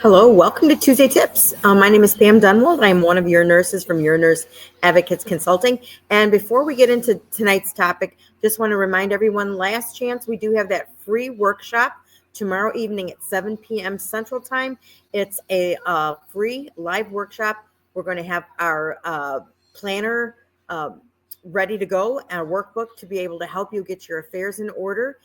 Hello, welcome to Tuesday Tips. My name is Pam Dunwald. I'm one of your nurses from Your Nurse Advocates Consulting. And before we get into tonight's topic, just want to remind everyone, last chance, we do have that free workshop tomorrow evening at 7 p.m. Central Time. It's a free live workshop. We're going to have our planner ready to go, our workbook to be able to help you get your affairs in order,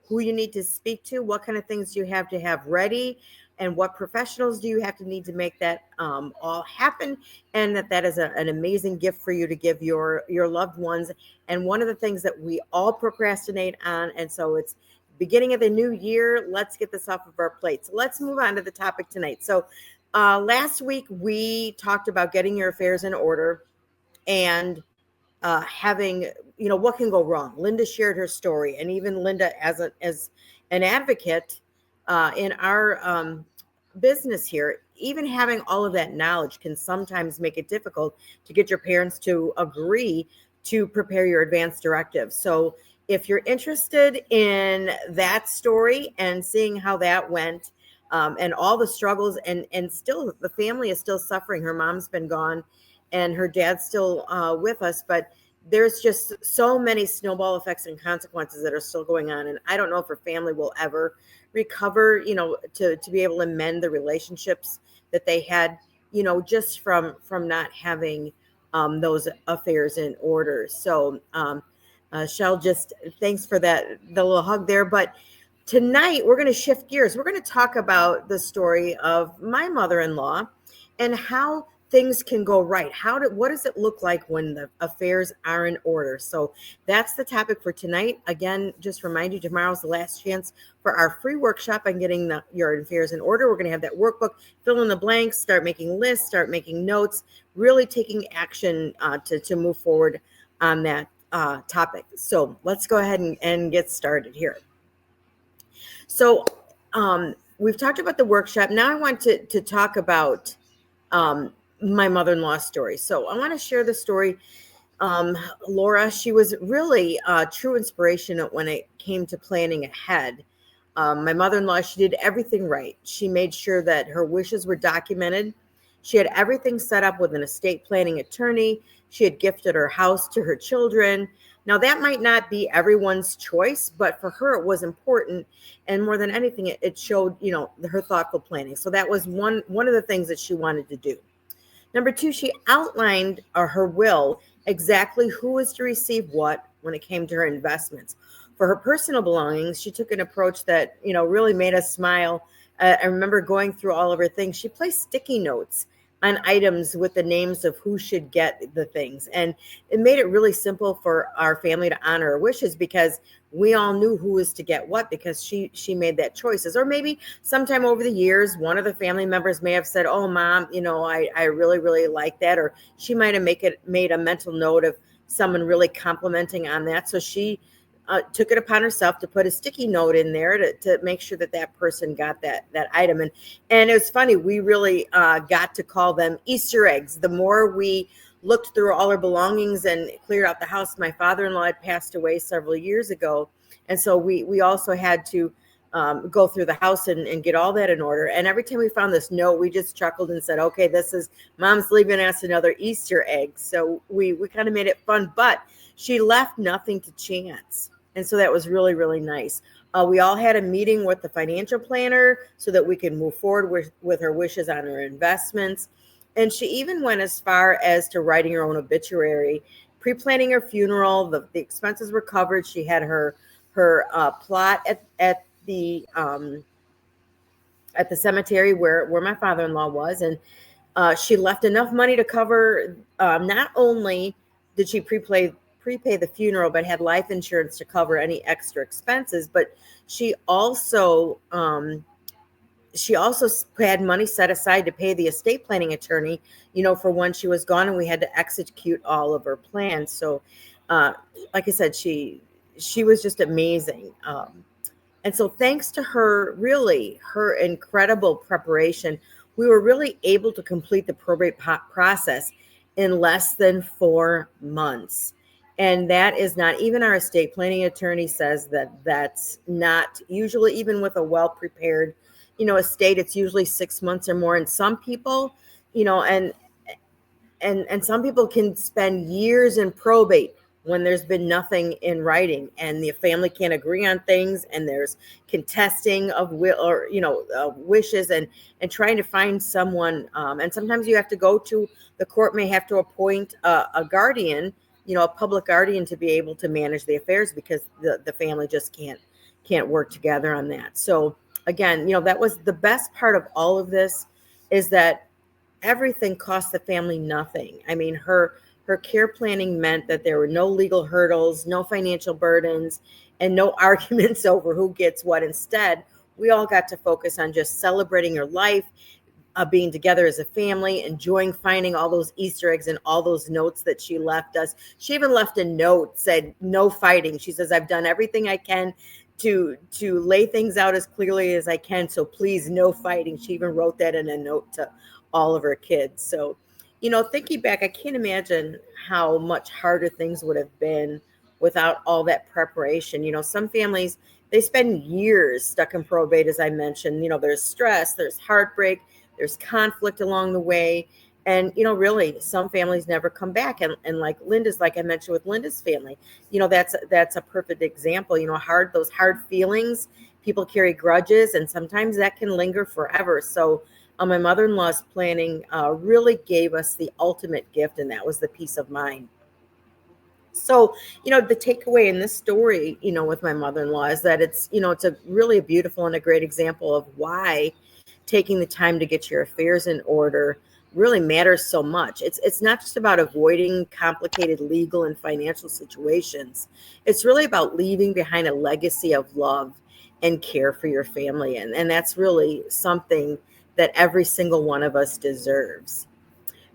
who you need to speak to, what kind of things you have to have ready, and what professionals do you have to need to make that all happen, and that is an amazing gift for you to give your loved ones. And one of the things that we all procrastinate on, and so it's beginning of the new year, let's get this off of our plates. Let's move on to the topic tonight. So last week we talked about getting your affairs in order and having, what can go wrong. Linda shared her story, and even Linda as an advocate in our business here, even having all of that knowledge can sometimes make it difficult to get your parents to agree to prepare your advance directive. So if you're interested in that story and seeing how that went, and all the struggles, and still the family is still suffering. Her mom's been gone and her dad's still with us, but there's just so many snowball effects and consequences that are still going on. And I don't know if her family will ever recover, to be able to mend the relationships that they had, just from not having those affairs in order. So Shell, just thanks for the little hug there. But tonight we're going to shift gears. We're going to talk about the story of my mother-in-law and how things can go right. What does it look like when the affairs are in order? So that's the topic for tonight. Again, just remind you, tomorrow's the last chance for our free workshop on getting your affairs in order. We're going to have that workbook, fill in the blanks, start making lists, start making notes, really taking action to move forward on that topic. So let's go ahead and get started here. So we've talked about the workshop. Now I want to talk about my mother-in-law's story. So I want to share the story. Laura, she was really a true inspiration when it came to planning ahead. My mother-in-law, she did everything right. She made sure that her wishes were documented. She had everything set up with an estate planning attorney. She had gifted her house to her children. Now, that might not be everyone's choice, but for her, it was important. And more than anything, it showed, her thoughtful planning. So that was one of the things that she wanted to do. Number two, she outlined her will, exactly who was to receive what when it came to her investments. For her personal belongings, she took an approach that, really made us smile. I remember going through all of her things. She placed sticky notes on items with the names of who should get the things. And it made it really simple for our family to honor her wishes, because we all knew who was to get what, because she made that choices. Or maybe sometime over the years, one of the family members may have said, oh, Mom, I really, really like that. Or she might have made a mental note of someone really complimenting on that. So she took it upon herself to put a sticky note in there to make sure that person got that item. And it was funny. We really got to call them Easter eggs. The more we looked through all her belongings and cleared out the house, my father-in-law had passed away several years ago. And so we also had to go through the house and get all that in order. And every time we found this note, we just chuckled and said, okay, this is Mom's leaving us another Easter egg. So we kind of made it fun, but she left nothing to chance. And so that was really, really nice. We all had a meeting with the financial planner so that we could move forward with her wishes on her investments. And she even went as far as to writing her own obituary, pre-planning her funeral. The expenses were covered. She had her plot at the cemetery where my father-in-law was, and she left enough money to cover. Not only did she prepay the funeral, but had life insurance to cover any extra expenses. But she also had money set aside to pay the estate planning attorney, for when she was gone and we had to execute all of her plans. So, like I said, she was just amazing. And so thanks to her incredible preparation, we were really able to complete the probate process in less than 4 months. And that is not, even our estate planning attorney says that's not usually, even with a well-prepared, estate, it's usually 6 months or more. And some people, and some people can spend years in probate when there's been nothing in writing and the family can't agree on things, and there's contesting of will, or wishes, and trying to find someone, and sometimes you have to go to the court, may have to appoint a guardian, a public guardian, to be able to manage the affairs, because the family just can't work together on that. So again, that was the best part of all of this, is that everything cost the family nothing. I mean, her care planning meant that there were no legal hurdles, no financial burdens, and no arguments over who gets what. Instead, we all got to focus on just celebrating her life, being together as a family, enjoying finding all those Easter eggs and all those notes that she left us. She even left a note, said no fighting. She says, I've done everything I can to lay things out as clearly as I can, so please, no fighting. She even wrote that in a note to all of her kids. So, thinking back, I can't imagine how much harder things would have been without all that preparation. Some families, they spend years stuck in probate, as I mentioned. There's stress, there's heartbreak, there's conflict along the way. And, really, some families never come back. And like Linda's, like I mentioned with Linda's family, that's a perfect example. Those hard feelings, people carry grudges, and sometimes that can linger forever. So my mother-in-law's planning really gave us the ultimate gift, and that was the peace of mind. So, the takeaway in this story, with my mother-in-law, is that it's a really beautiful and a great example of why taking the time to get your affairs in order really matters so much. It's not just about avoiding complicated legal and financial situations. It's really about leaving behind a legacy of love and care for your family. And that's really something that every single one of us deserves.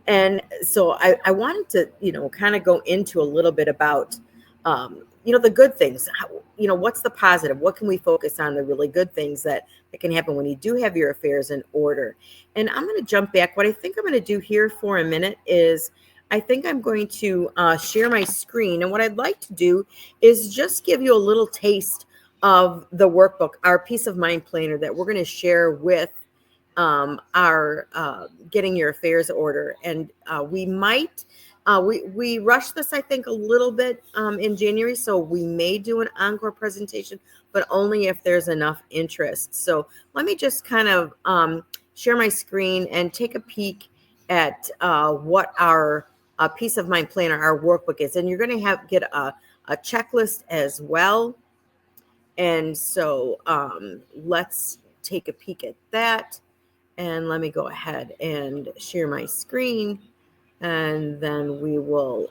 And so I wanted to, kind of go into a little bit about, the good things. What's the positive? What can we focus on, the really good things that can happen when you do have your affairs in order? And I'm going to jump back. What I think I'm going to do here for a minute is I think I'm going to share my screen. And what I'd like to do is just give you a little taste of the workbook, our peace of mind planner that we're going to share with our getting your affairs order. And we rushed this, I think, a little bit in January, so we may do an encore presentation, but only if there's enough interest. So let me just kind of share my screen and take a peek at what our peace of mind planner, our workbook is. And you're going to get a checklist as well. And so let's take a peek at that. And let me go ahead and share my screen, and then we will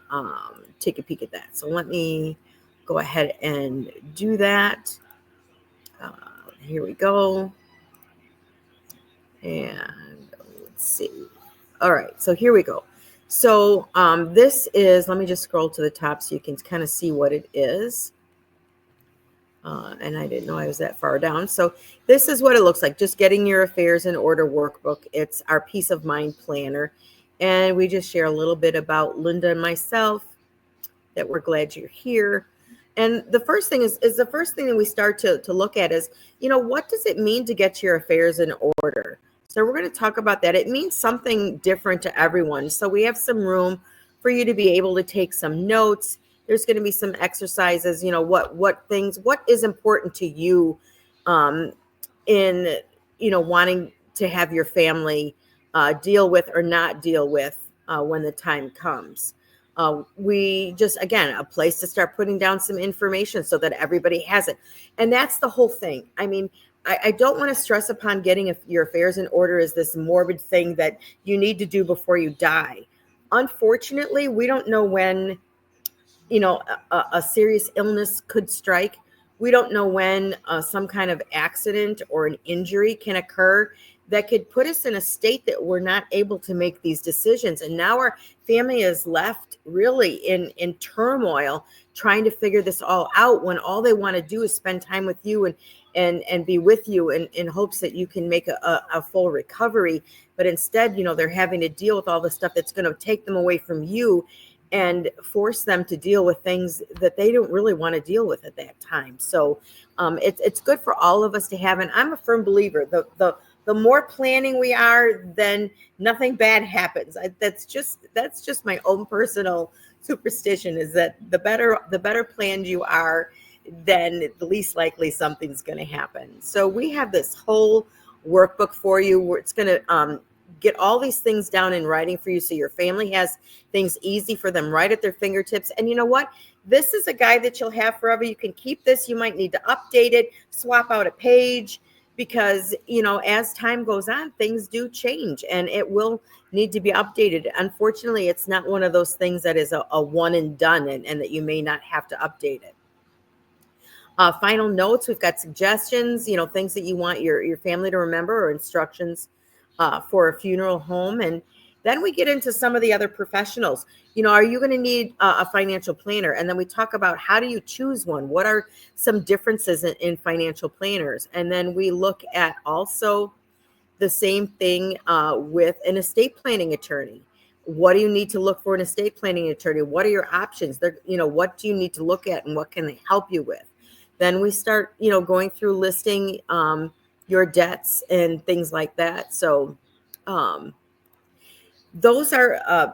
take a peek at that. So let me go ahead and do that. Here we go. And let's see. All right, so here we go. So this is, let me just scroll to the top so you can kind of see what it is. And I didn't know I was that far down. So this is what it looks like. Just getting your affairs in order workbook. It's our peace of mind planner. And we just share a little bit about Linda and myself, that we're glad you're here. And the first thing is the first thing that we start to look at is, what does it mean to get your affairs in order? So we're going to talk about that. It means something different to everyone. So we have some room for you to be able to take some notes. There's going to be some exercises, what is important to you in, wanting to have your family deal with or not deal with when the time comes. We just, again, a place to start putting down some information so that everybody has it. And that's the whole thing. I mean, I don't want to stress upon getting your affairs in order as this morbid thing that you need to do before you die. Unfortunately, we don't know when a serious illness could strike. We don't know when some kind of accident or an injury can occur that could put us in a state that we're not able to make these decisions. And now our family is left really in turmoil, trying to figure this all out, when all they want to do is spend time with you and be with you in hopes that you can make a full recovery. But instead, they're having to deal with all the stuff that's going to take them away from you and force them to deal with things that they don't really want to deal with at that time. So it's good for all of us to have. And I'm a firm believer, the more planning we are, then nothing bad happens. That's just my own personal superstition, is that the better planned you are, then the least likely something's going to happen. So we have this whole workbook for you where it's going to get all these things down in writing for you, so your family has things easy for them right at their fingertips. And you know what? This is a guide that you'll have forever. You can keep this. You might need to update it, swap out a page, because, as time goes on, things do change and it will need to be updated. Unfortunately, it's not one of those things that is a one and done, and that you may not have to update it. Final notes, we've got suggestions, things that you want your family to remember, or instructions for a funeral home. And then we get into some of the other professionals. Are you going to need a financial planner? And then we talk about, how do you choose one? What are some differences in financial planners? And then we look at also the same thing with an estate planning attorney. What do you need to look for an estate planning attorney? What are your options? What do you need to look at, and what can they help you with? Then we start, going through listing your debts and things like that. So those are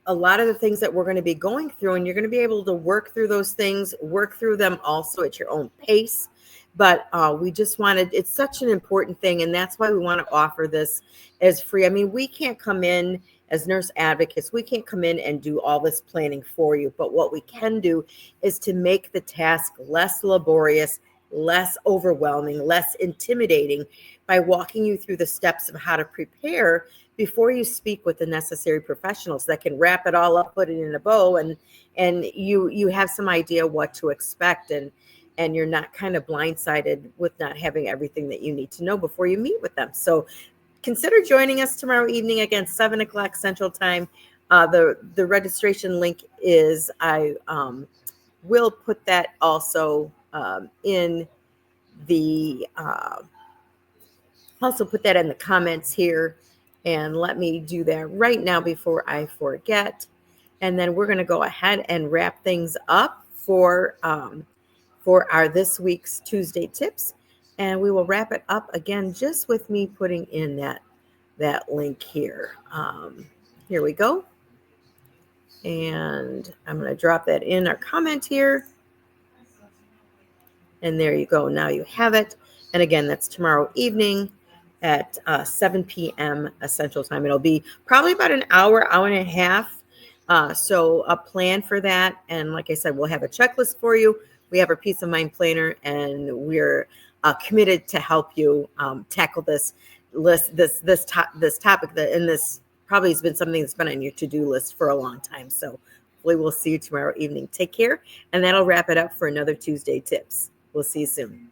a lot of the things that we're going to be going through, and you're going to be able to work through those things, work through them also at your own pace. But we just wanted, it's such an important thing, and that's why we want to offer this as free. I mean, we can't come in as nurse advocates, we can't come in and do all this planning for you, but what we can do is to make the task less laborious, less overwhelming, less intimidating, by walking you through the steps of how to prepare before you speak with the necessary professionals that can wrap it all up, put it in a bow, and you have some idea what to expect, and you're not kind of blindsided with not having everything that you need to know before you meet with them. So consider joining us tomorrow evening, again, 7:00 Central Time. The registration link is, I will put that also in the comments here. And let me do that right now before I forget. And then we're going to go ahead and wrap things up for our this week's Tuesday tips. And we will wrap it up again just with me putting in that link here. Here we go. And I'm going to drop that in our comment here. And there you go. Now you have it. And again, that's tomorrow evening at 7 p.m. Central Time. It'll be probably about an hour and a half. So a plan for that. And like I said, we'll have a checklist for you. We have our Peace of Mind planner, and we're committed to help you tackle this topic. And this probably has been something that's been on your to-do list for a long time. So hopefully we'll see you tomorrow evening. Take care. And that'll wrap it up for another Tuesday Tips. We'll see you soon.